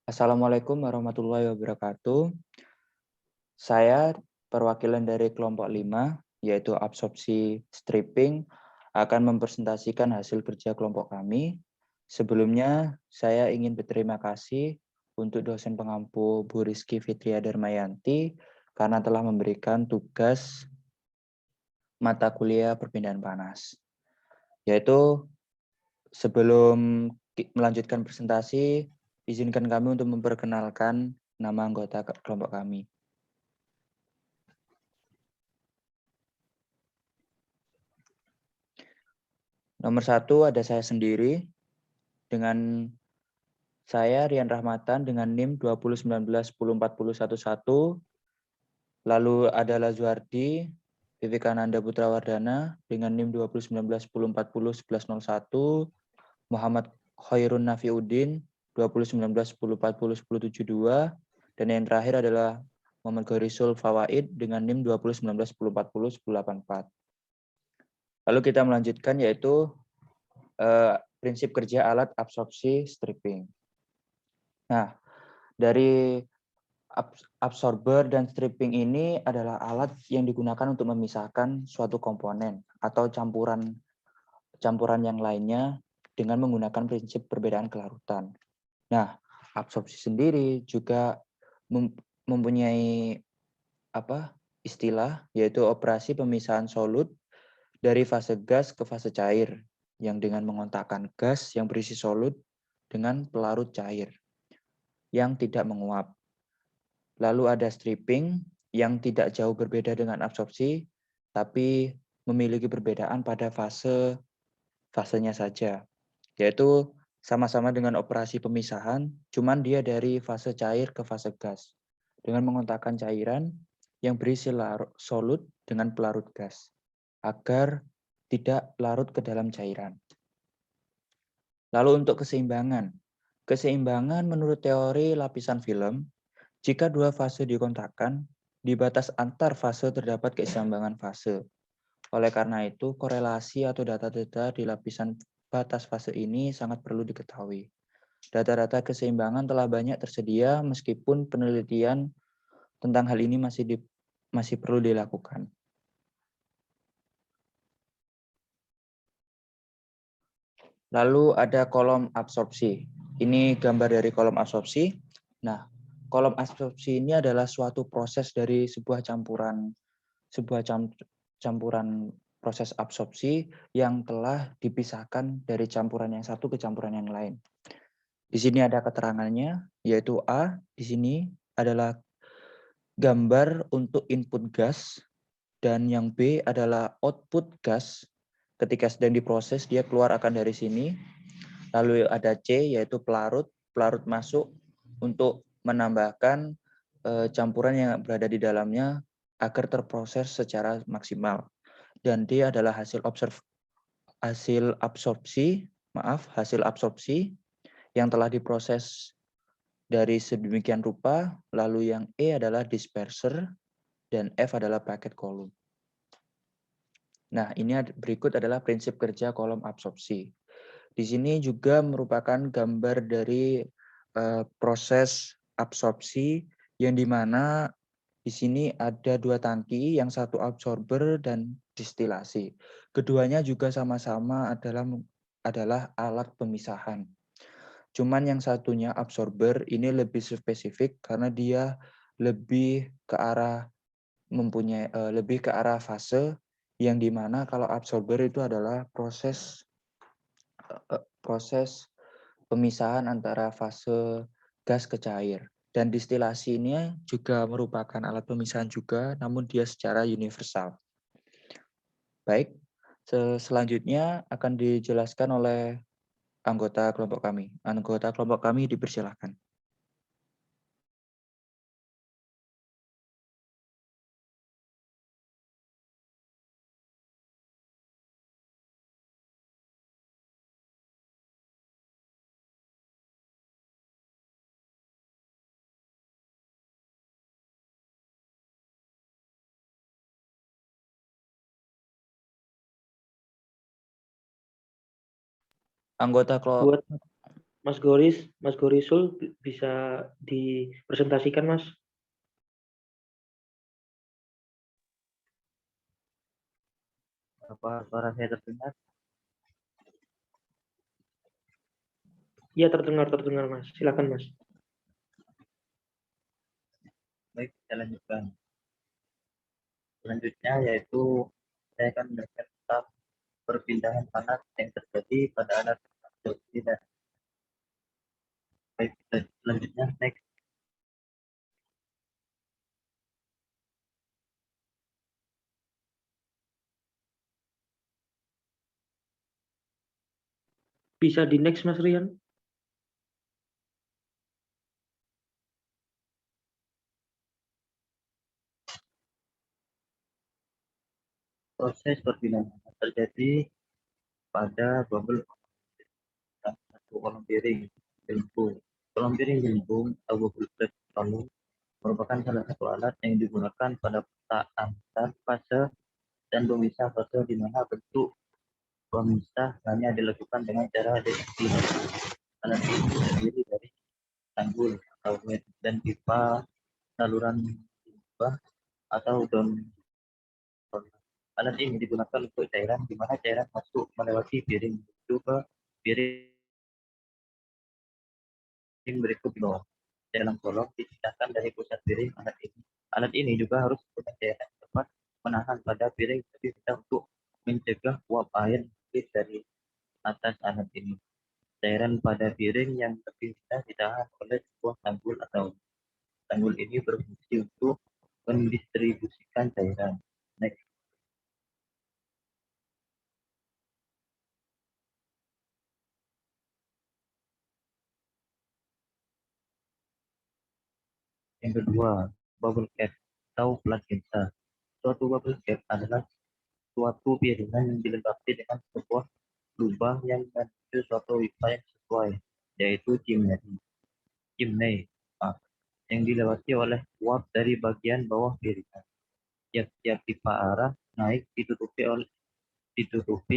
Assalamualaikum warahmatullahi wabarakatuh. Saya perwakilan dari kelompok 5, yaitu absorpsi stripping, akan mempresentasikan hasil kerja kelompok kami. Sebelumnya, saya ingin berterima kasih untuk dosen pengampu Bu Rizky Fitria Darmayanti karena telah memberikan tugas mata kuliah perpindahan panas. Yaitu sebelum melanjutkan presentasi, izinkan kami untuk memperkenalkan nama anggota kelompok kami. Nomor 1 ada saya sendiri dengan saya Rian Rahmatan dengan NIM 2019104011. Lalu ada Lazuardi Vivekananda Putra Wardana dengan NIM 201910401101. Muhammad Khairun Nafiuddin 201910401072. Dan yang terakhir adalah Muhammad Ghorisul Fawaid dengan NIM 201910401084. Lalu kita melanjutkan yaitu prinsip kerja alat absorpsi stripping. Nah, dari absorber dan stripping ini adalah alat yang digunakan untuk memisahkan suatu komponen atau campuran yang lainnya dengan menggunakan prinsip perbedaan kelarutan. Nah, absorpsi sendiri juga mempunyai istilah, yaitu operasi pemisahan solut dari fase gas ke fase cair, yang dengan mengontakkan gas yang berisi solut dengan pelarut cair yang tidak menguap. Lalu ada stripping yang tidak jauh berbeda dengan absorpsi, tapi memiliki perbedaan pada fasenya saja, yaitu sama-sama dengan operasi pemisahan, cuman dia dari fase cair ke fase gas, dengan mengontakkan cairan yang berisi solut dengan pelarut gas, agar tidak larut ke dalam cairan. Lalu untuk keseimbangan. Keseimbangan menurut teori lapisan film, jika dua fase dikontakkan, di batas antar fase terdapat keseimbangan fase. Oleh karena itu, korelasi atau data-data di lapisan batas fase ini sangat perlu diketahui. Data-data keseimbangan telah banyak tersedia meskipun penelitian tentang hal ini masih perlu dilakukan. Lalu ada kolom absorpsi. Ini gambar dari kolom absorpsi. Nah, kolom absorpsi ini adalah suatu proses dari sebuah campuran proses absorpsi yang telah dipisahkan dari campuran yang satu ke campuran yang lain. Di sini ada keterangannya, yaitu A di sini adalah gambar untuk input gas, dan yang B adalah output gas. Ketika sedang diproses, dia keluar akan dari sini. Lalu ada C, yaitu pelarut masuk untuk menambahkan campuran yang berada di dalamnya agar terproses secara maksimal. Dan D adalah hasil absorpsi yang telah diproses dari sedemikian rupa. Lalu yang E adalah disperser dan F adalah packet column. Nah, ini berikut adalah prinsip kerja kolom absorpsi. Di sini juga merupakan gambar dari proses absorpsi yang dimana di sini ada dua tangki, yang satu absorber dan distilasi. Keduanya juga sama-sama adalah alat pemisahan. Cuman yang satunya absorber ini lebih spesifik karena dia lebih ke arah fase, yang dimana kalau absorber itu adalah proses pemisahan antara fase gas ke cair. Dan distilasi ini juga merupakan alat pemisahan juga, namun dia secara universal. Baik, selanjutnya akan dijelaskan oleh anggota kelompok kami. Anggota kelompok kami dipersilahkan. Anggota kelompok. Mas Gorisul bisa dipresentasikan, Mas? Apa suara saya terdengar? Iya, terdengar, Mas. Silakan, Mas. Baik, saya lanjutkan. Selanjutnya yaitu saya akan menjelaskan tentang perpindahan panas yang terjadi pada alat absorpsi dan baik, selanjutnya next. Bisa di next, Mas Rian? Proses perpindahan panas terjadi pada bubble satu kolom piring gelembung. Kolom piring gelembung atau bubble plate kolom merupakan salah satu alat yang digunakan pada antar fase dan pemisah fase di mana bentuk pemisah hanya dilakukan dengan cara destilasi. Alat ini terdiri dari tanggul atau wet dan pipa saluran pipa atau daun. Alat ini digunakan untuk cairan di mana cairan masuk melewati piring menuju ke piring berikut di bawah. Dalam kolom dipindahkan dari pusat piring alat ini. Alat ini juga harus punya cairan yang dapat menahan pada piring lebih rendah untuk mencegah uap air mengalir dari atas alat ini. Cairan pada piring yang lebih rendah ditahan oleh sebuah tanggul atau tanggul ini berfungsi untuk mendistribusikan cairan. Next. Yang kedua, bubble cap atau placenta. Suatu bubble cap adalah suatu piringan yang dilengkapi dengan sebuah lubang yang menuju suatu pipa yang sesuai, yaitu chimney, yang dilewati oleh uap dari bagian bawah piringan. Tiap-tiap pipa arah naik ditutupi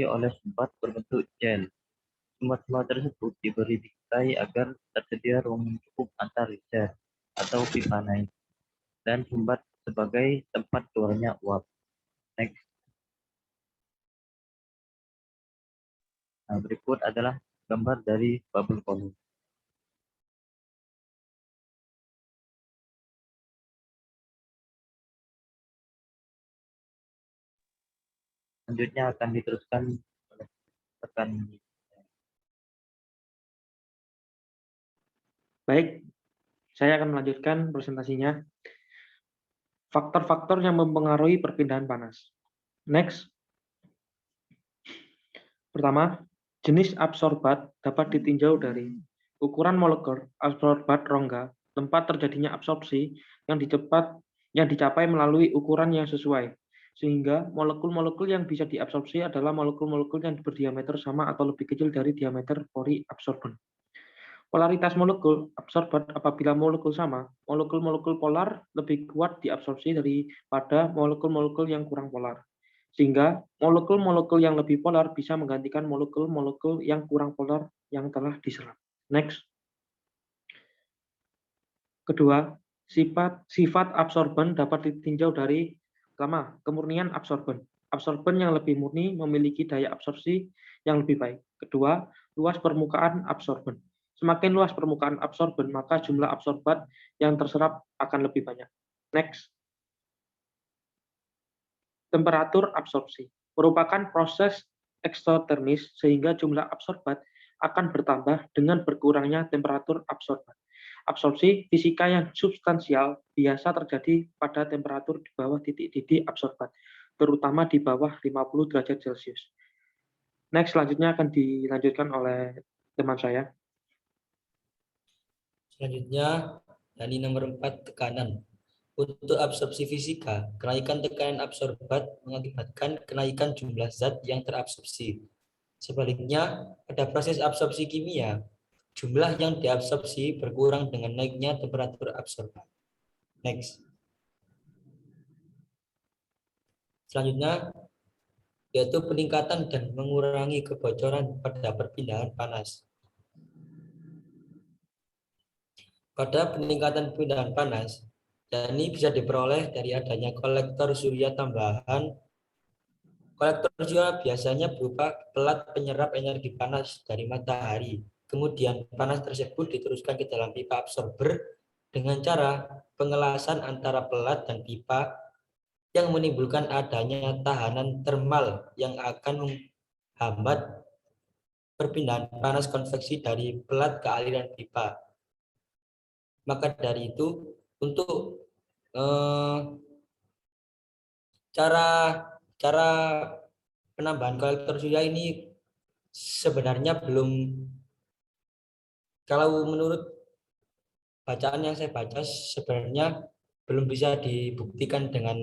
oleh sumbat berbentuk gel. Sumbat-sumbat tersebut diberi bingkai agar tersedia ruang yang cukup antar riser atau pipa naik dan sumbat sebagai tempat keluarnya uap. Next. Nah, berikut adalah gambar dari bubble column. Selanjutnya akan diteruskan oleh rekan. Baik, saya akan melanjutkan presentasinya. Faktor-faktor yang mempengaruhi perpindahan panas. Next. Pertama, jenis absorbat dapat ditinjau dari ukuran molekul absorbat rongga, tempat terjadinya absorpsi yang dicapai melalui ukuran yang sesuai, sehingga molekul-molekul yang bisa diabsorpsi adalah molekul-molekul yang berdiameter sama atau lebih kecil dari diameter pori absorben. Polaritas molekul absorbat apabila molekul sama, molekul-molekul polar lebih kuat diabsorpsi daripada molekul-molekul yang kurang polar. Sehingga molekul-molekul yang lebih polar bisa menggantikan molekul-molekul yang kurang polar yang telah diserap. Next. Kedua, sifat absorben dapat ditinjau dari pertama, kemurnian absorben. Absorben yang lebih murni memiliki daya absorpsi yang lebih baik. Kedua, luas permukaan absorben. Semakin luas permukaan absorben, maka jumlah absorbat yang terserap akan lebih banyak. Next. Temperatur absorpsi merupakan proses eksotermis sehingga jumlah absorbat akan bertambah dengan berkurangnya temperatur absorban. Absorpsi fisika yang substansial biasa terjadi pada temperatur di bawah titik didih absorban, terutama di bawah 50 derajat Celcius. Next, selanjutnya akan dilanjutkan oleh teman saya. Selanjutnya, dari nomor 4, tekanan. Untuk absorpsi fisika, kenaikan tekanan absorbat mengakibatkan kenaikan jumlah zat yang terabsorpsi. Sebaliknya, pada proses absorpsi kimia, jumlah yang diabsorpsi berkurang dengan naiknya temperatur absorban. Next. Selanjutnya, yaitu peningkatan dan mengurangi kebocoran pada perpindahan panas. Pada peningkatan perpindahan panas, yakni bisa diperoleh dari adanya kolektor surya tambahan. Kolektor surya biasanya berupa pelat penyerap energi panas dari matahari. Kemudian panas tersebut diteruskan ke dalam pipa absorber dengan cara pengelasan antara pelat dan pipa yang menimbulkan adanya tahanan termal yang akan menghambat perpindahan panas konveksi dari pelat ke aliran pipa. Maka dari itu, untuk cara cara penambahan kolektor surya ini sebenarnya belum, kalau menurut bacaan yang saya baca, sebenarnya belum bisa dibuktikan dengan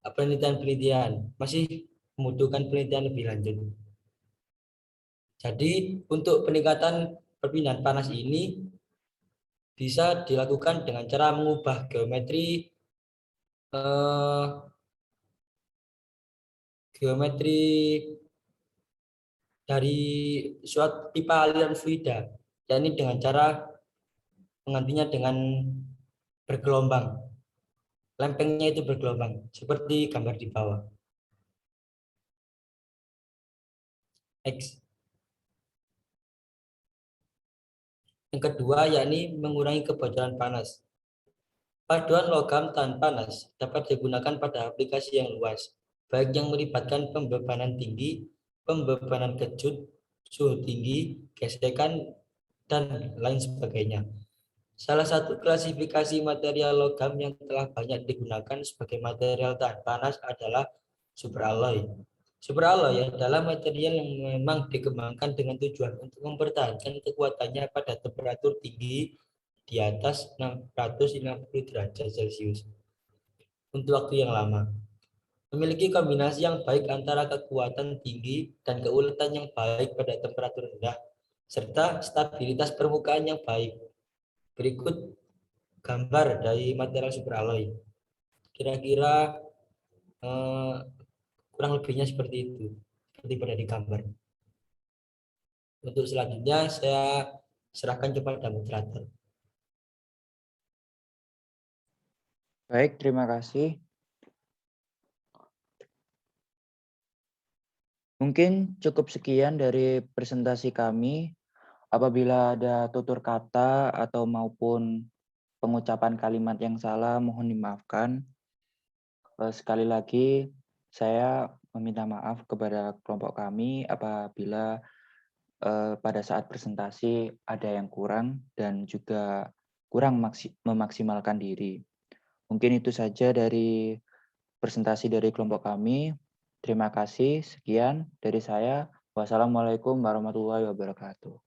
penelitian-penelitian, masih membutuhkan penelitian lebih lanjut. Jadi untuk peningkatan perpindahan panas ini bisa dilakukan dengan cara mengubah geometri dari suatu pipa aliran fluida, yakni dengan cara menggantinya dengan bergelombang. Lempengnya itu bergelombang, seperti gambar di bawah. X. Yang kedua, yakni mengurangi kebocoran panas. Paduan logam tahan panas dapat digunakan pada aplikasi yang luas, baik yang melibatkan pembebanan tinggi, pembebanan kejut, suhu tinggi, gesekan, dan lain sebagainya. Salah satu klasifikasi material logam yang telah banyak digunakan sebagai material tahan panas adalah superalloy. Superalloy adalah material yang memang dikembangkan dengan tujuan untuk mempertahankan kekuatannya pada temperatur tinggi di atas 650 derajat Celcius untuk waktu yang lama. Memiliki kombinasi yang baik antara kekuatan tinggi dan keuletan yang baik pada temperatur rendah, serta stabilitas permukaan yang baik. Berikut gambar dari material superalloy. Kira-kira kurang lebihnya seperti itu, seperti pada di gambar. Untuk selanjutnya saya serahkan kepada moderator. Baik, terima kasih. Mungkin cukup sekian dari presentasi kami. Apabila ada tutur kata atau maupun pengucapan kalimat yang salah, mohon dimaafkan. Sekali lagi, saya meminta maaf kepada kelompok kami apabila pada saat presentasi ada yang kurang dan juga kurang memaksimalkan diri. Mungkin itu saja dari presentasi dari kelompok kami. Terima kasih. Sekian dari saya. Wassalamualaikum warahmatullahi wabarakatuh.